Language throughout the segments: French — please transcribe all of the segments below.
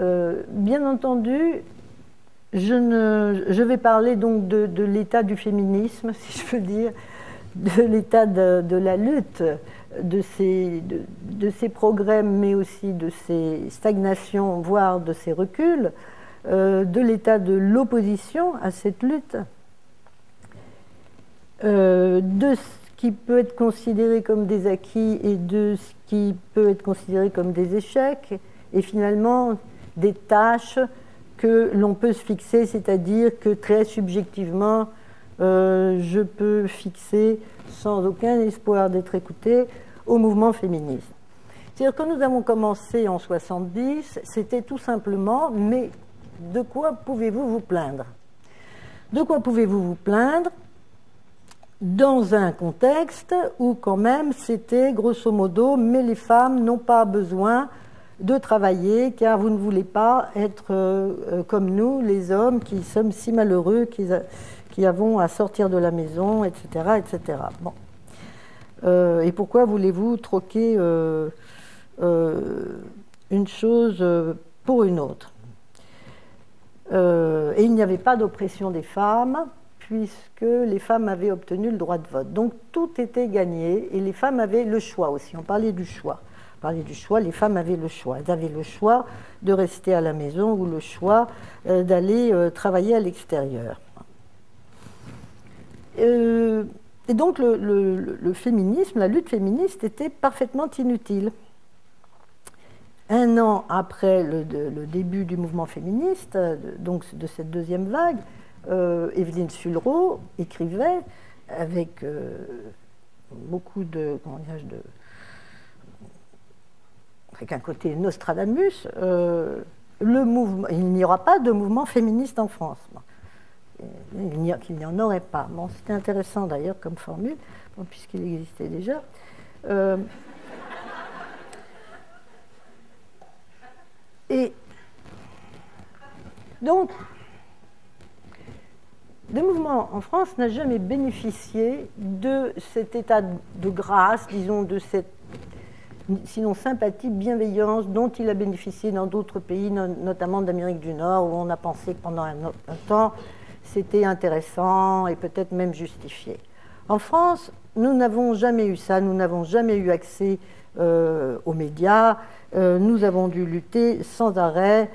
Bien entendu, je vais parler donc de l'état du féminisme, si je peux dire, de l'état de la lutte, de ces progrès, mais aussi de ces stagnations, voire de ces reculs, de l'état de l'opposition à cette lutte, de ce qui peut être considéré comme des acquis et de ce qui peut être considéré comme des échecs, et finalement des tâches que l'on peut se fixer, c'est-à-dire que très subjectivement, je peux fixer, sans aucun espoir d'être écouté, au mouvement féministe. C'est-à-dire que quand nous avons commencé en 70, c'était tout simplement, mais de quoi pouvez-vous vous plaindre? De quoi pouvez-vous vous plaindre dans un contexte où quand même c'était grosso modo, mais les femmes n'ont pas besoin de travailler car vous ne voulez pas être comme nous, les hommes, qui sommes si malheureux, qui avons à sortir de la maison, etc. etc. Bon. Et pourquoi voulez-vous troquer une chose pour une autre? Et il n'y avait pas d'oppression des femmes, puisque les femmes avaient obtenu le droit de vote. Donc tout était gagné, et les femmes avaient le choix aussi. On parlait du choix. On parlait du choix, les femmes avaient le choix. Elles avaient le choix de rester à la maison ou le choix d'aller travailler à l'extérieur. Et donc le féminisme, la lutte féministe était parfaitement inutile. Un an après le début du mouvement féministe, donc de cette deuxième vague, Évelyne Sulro écrivait avec beaucoup avec un côté Nostradamus, il n'y aura pas de mouvement féministe en France. Qu'il n'y en aurait pas. Bon, c'était intéressant d'ailleurs comme formule, bon, puisqu'il existait déjà. Et donc, le mouvement en France n'a jamais bénéficié de cet état de grâce, disons, de cette, sinon sympathie, bienveillance dont il a bénéficié dans d'autres pays, notamment d'Amérique du Nord, où on a pensé que pendant un temps, c'était intéressant et peut-être même justifié. En France, nous n'avons jamais eu ça, nous n'avons jamais eu accès aux médias, nous avons dû lutter sans arrêt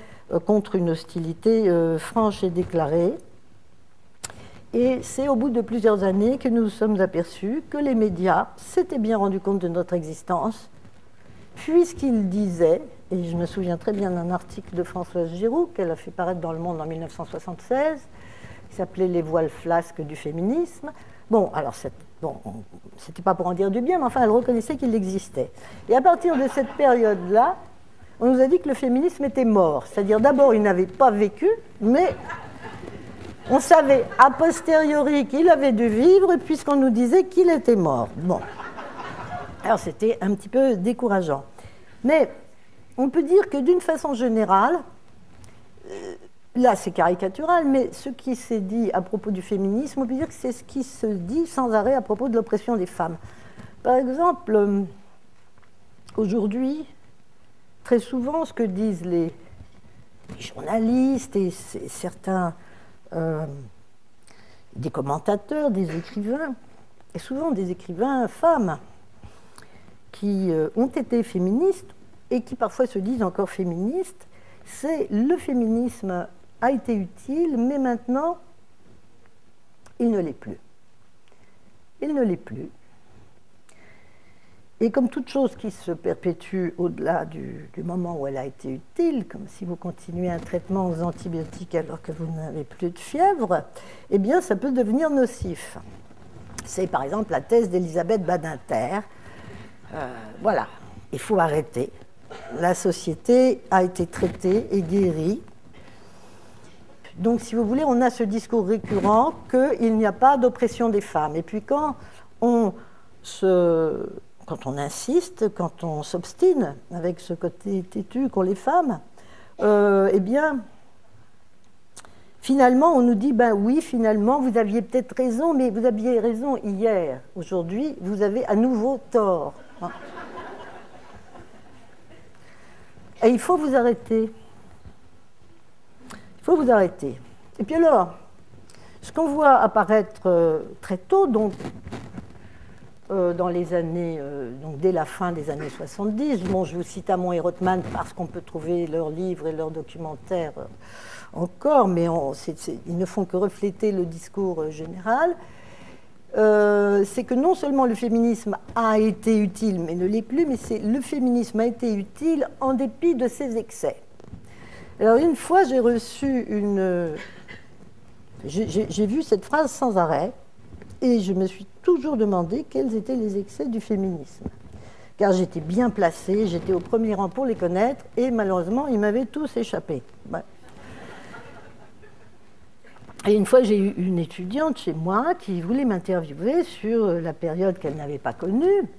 contre une hostilité franche et déclarée. Et c'est au bout de plusieurs années que nous nous sommes aperçus que les médias s'étaient bien rendus compte de notre existence, puisqu'ils disaient, et je me souviens très bien d'un article de Françoise Giroud qu'elle a fait paraître dans Le Monde en 1976, qui s'appelait « Les voiles flasques du féminisme ». Bon, alors, c'était pas pour en dire du bien, mais enfin, elle reconnaissait qu'il existait. Et à partir de cette période-là, on nous a dit que le féminisme était mort. C'est-à-dire, d'abord, il n'avait pas vécu, mais on savait a posteriori qu'il avait dû vivre, puisqu'on nous disait qu'il était mort. Bon. Alors, c'était un petit peu décourageant. Mais on peut dire que d'une façon générale, là, c'est caricatural, mais ce qui s'est dit à propos du féminisme, on peut dire que c'est ce qui se dit sans arrêt à propos de l'oppression des femmes. Par exemple, aujourd'hui, très souvent, ce que disent les journalistes et certains des commentateurs, des écrivains, et souvent des écrivains femmes, qui ont été féministes et qui parfois se disent encore féministes, c'est le féminisme a été utile, mais maintenant, il ne l'est plus. Il ne l'est plus. Et comme toute chose qui se perpétue au-delà du moment où elle a été utile, comme si vous continuez un traitement aux antibiotiques alors que vous n'avez plus de fièvre, eh bien, ça peut devenir nocif. C'est par exemple la thèse d'Elisabeth Badinter. Voilà, il faut arrêter. La société a été traitée et guérie. Donc, si vous voulez, on a ce discours récurrent qu'il n'y a pas d'oppression des femmes. Et puis, quand on insiste, quand on s'obstine avec ce côté têtu qu'ont les femmes, eh bien, finalement, on nous dit, ben oui, finalement, vous aviez peut-être raison, mais vous aviez raison hier. Aujourd'hui, vous avez à nouveau tort. Et il faut vous arrêter. faut vous arrêter. Et puis alors, ce qu'on voit apparaître très tôt, donc dans les années, donc dès la fin des années 70, bon, je vous cite Hamon et Rothman parce qu'on peut trouver leurs livres et leurs documentaires encore, mais ils ne font que refléter le discours général, c'est que non seulement le féminisme a été utile, mais ne l'est plus, mais le féminisme a été utile en dépit de ses excès. Alors une fois, j'ai reçu j'ai vu cette phrase sans arrêt, et je me suis toujours demandé quels étaient les excès du féminisme. Car j'étais bien placée, j'étais au premier rang pour les connaître, et malheureusement, ils m'avaient tous échappé. Ouais. Et une fois, j'ai eu une étudiante chez moi qui voulait m'interviewer sur la période qu'elle n'avait pas connue.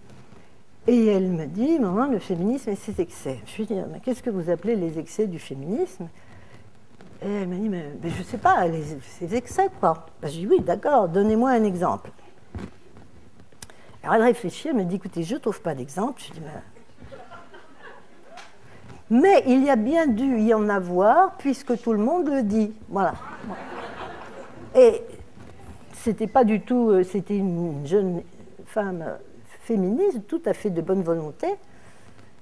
Et elle me dit, maman, le féminisme et ses excès. Je lui dis, mais qu'est-ce que vous appelez les excès du féminisme? Et elle m'a dit, mais je ne sais pas, ces excès, quoi. Ben, je dis, oui, d'accord, donnez-moi un exemple. Alors elle réfléchit, elle me dit, écoutez, je ne trouve pas d'exemple. Je dis, mais il y a bien dû y en avoir, puisque tout le monde le dit. Voilà. Et c'était pas du tout, c'était une jeune femme féministe, tout à fait de bonne volonté.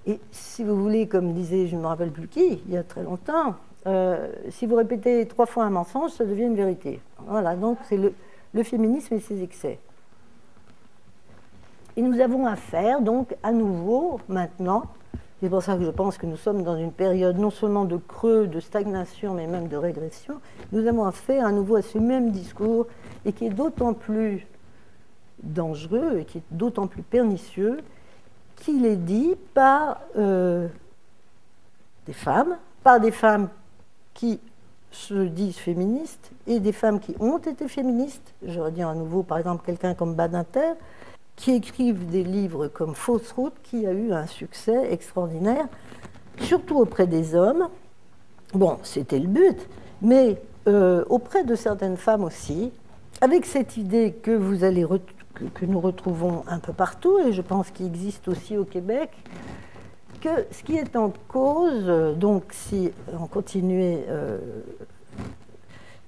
Et si vous voulez, comme disait, je ne me rappelle plus qui, il y a très longtemps, si vous répétez 3 fois un mensonge, ça devient une vérité. Voilà, donc c'est le féminisme et ses excès. Et nous avons affaire, donc, à nouveau, maintenant, c'est pour ça que je pense que nous sommes dans une période non seulement de creux, de stagnation, mais même de régression, nous avons affaire à nouveau à ce même discours, et qui est d'autant plus dangereux, et qui est d'autant plus pernicieux, qu'il est dit par des femmes qui se disent féministes et des femmes qui ont été féministes. Je redis à nouveau, par exemple, quelqu'un comme Badinter, qui écrivent des livres comme Fausse route, qui a eu un succès extraordinaire, surtout auprès des hommes. Bon, c'était le but, mais auprès de certaines femmes aussi, avec cette idée que que nous retrouvons un peu partout, et je pense qu'il existe aussi au Québec, que ce qui est en cause, donc si on continuait,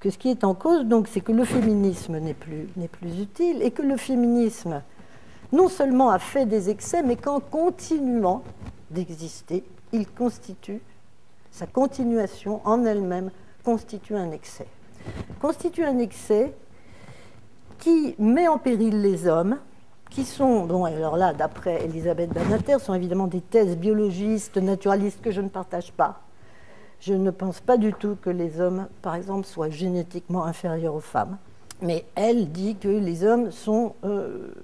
que ce qui est en cause, donc, c'est que le féminisme n'est plus utile, et que le féminisme, non seulement a fait des excès, mais qu'en continuant d'exister, sa continuation en elle-même constitue un excès. Constitue un excès qui met en péril les hommes, qui sont, bon, alors là, d'après Elisabeth Badinter, sont évidemment des thèses biologistes, naturalistes que je ne partage pas. Je ne pense pas du tout que les hommes, par exemple, soient génétiquement inférieurs aux femmes. Mais elle dit que les hommes sont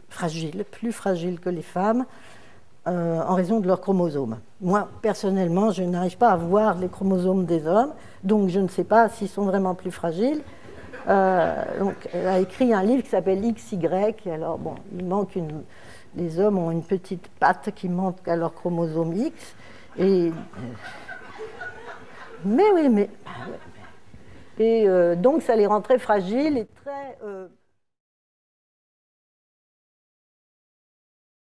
fragiles, plus fragiles que les femmes, en raison de leurs chromosomes. Moi, personnellement, je n'arrive pas à voir les chromosomes des hommes, donc je ne sais pas s'ils sont vraiment plus fragiles. Donc, elle a écrit un livre qui s'appelle XY. Alors, bon, les hommes ont une petite patte qui manque à leur chromosome X. Et, mais oui, donc ça les rend très fragiles et très